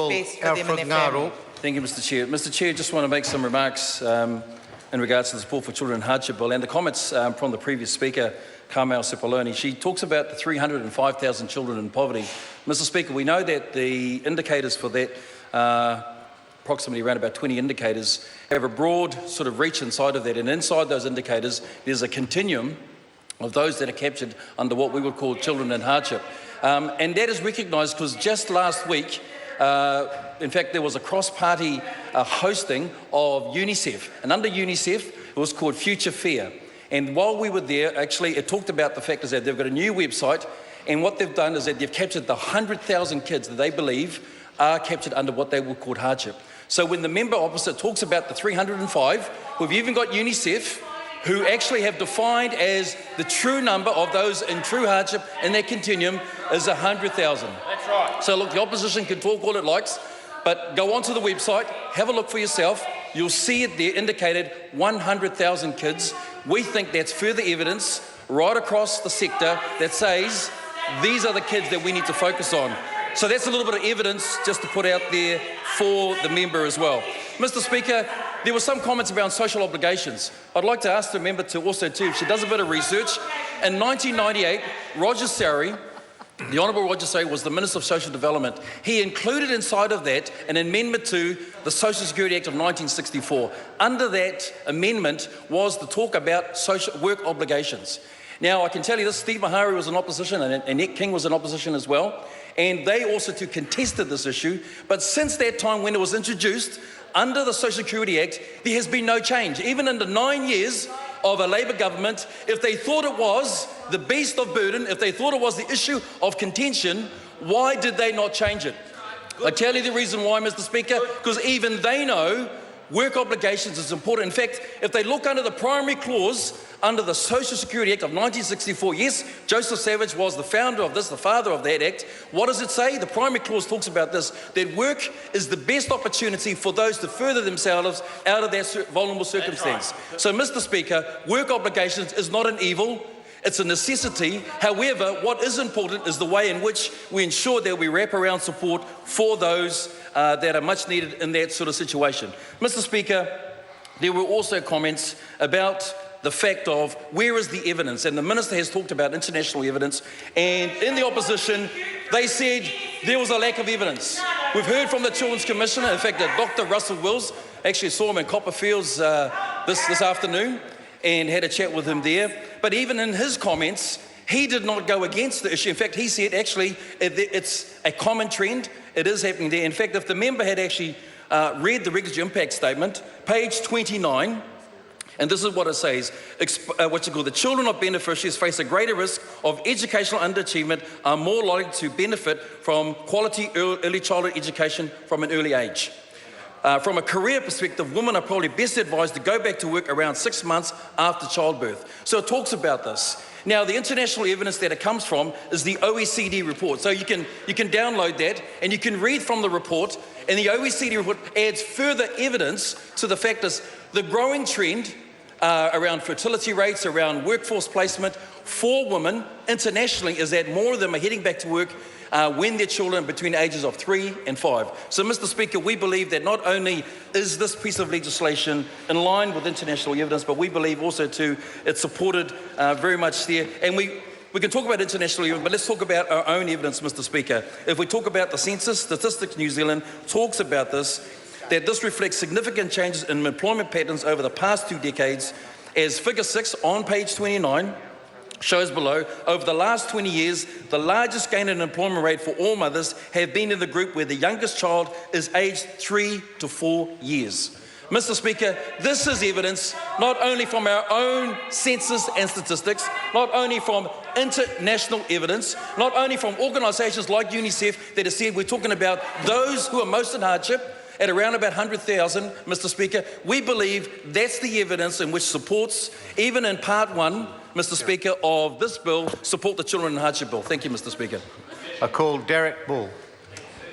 best for them and their families. Thank you, Mr Chair. Mr Chair, just want to make some remarks in regards to the Support for Children in Hardship Bill and the comments from the previous speaker, Carmel Sepuloni. She talks about the 305,000 children in poverty. Mr Speaker, we know that the indicators for that, approximately around about 20 indicators, have a broad sort of reach inside of that, and inside those indicators there's a continuum of those that are captured under what we would call children in hardship. And that is recognised because just last week, in fact, there was a cross-party hosting of UNICEF, and under UNICEF it was called Future Fair. And while we were there, actually it talked about the fact is that they've got a new website, and what they've done is that they've captured the 100,000 kids that they believe are captured under what they would call hardship. So when the member opposite talks about the 305, we've even got UNICEF who actually have defined as the true number of those in true hardship in that continuum is 100,000. That's right. So look, the opposition can talk all it likes, but go onto the website, have a look for yourself. You'll see it there indicated 100,000 kids. We think that's further evidence right across the sector that says these are the kids that we need to focus on. So that's a little bit of evidence just to put out there for the member as well. Mr Speaker, there were some comments about social obligations. I'd like to ask the member to also too, if she does a bit of research. In 1998, Roger Sari, the Honourable Roger Sari, was the Minister of Social Development. He included inside of that an amendment to the Social Security Act of 1964. Under that amendment was the talk about social work obligations. Now, I can tell you this, Steve Mahari was in opposition and Annette King was in opposition as well, and they also too contested this issue. But since that time when it was introduced under the Social Security Act, there has been no change. Even in the 9 years of a Labor government, if they thought it was the beast of burden, if they thought it was the issue of contention, why did they not change it? I tell you the reason why, Mr Speaker, because even they know work obligations is important. In fact, if they look under the primary clause under the Social Security Act of 1964, yes, Joseph Savage was the founder of this, the father of that act. What does it say? The primary clause talks about this, that work is the best opportunity for those to further themselves out of that vulnerable circumstance. Right. So, Mr Speaker, work obligations is not an evil, it's a necessity. However, what is important is the way in which we ensure that we wrap around support for those that are much needed in that sort of situation. Mr Speaker, there were also comments about the fact of where is the evidence, and the Minister has talked about international evidence, and in the opposition they said there was a lack of evidence. We've heard from the Children's Commissioner, in fact Dr Russell Wills, actually saw him in Copperfields this afternoon and had a chat with him there, but even in his comments he did not go against the issue. In fact, he said actually it's a common trend, it is happening there. In fact, if the member had actually read the regulatory impact statement, page 29, and this is what it says, the children of beneficiaries face a greater risk of educational underachievement, are more likely to benefit from quality early childhood education from an early age. From a career perspective, women are probably best advised to go back to work around 6 months after childbirth. So it talks about this. Now, the international evidence that it comes from is the OECD report. So you can download that and you can read from the report, and the OECD report adds further evidence to the fact that the growing trend around fertility rates, around workforce placement for women internationally is that more of them are heading back to work when their children are between the ages of 3 and 5. So, Mr Speaker, we believe that not only is this piece of legislation in line with international evidence, but we believe also too it's supported very much there. And we can talk about international evidence, but let's talk about our own evidence, Mr Speaker. If we talk about the census, Statistics New Zealand talks about this, that this reflects significant changes in employment patterns over the past 2 decades, as figure 6 on page 29 shows below. Over the last 20 years, the largest gain in employment rate for all mothers have been in the group where the youngest child is aged 3 to 4 years. Mr Speaker, this is evidence not only from our own census and statistics, not only from international evidence, not only from organisations like UNICEF that have said we're talking about those who are most in hardship, at around about 100,000, Mr Speaker. We believe that's the evidence in which supports, even in part 1, Mr Speaker, of this bill, support the Children in Hardship Bill. Thank you, Mr Speaker. I call Derek Bull.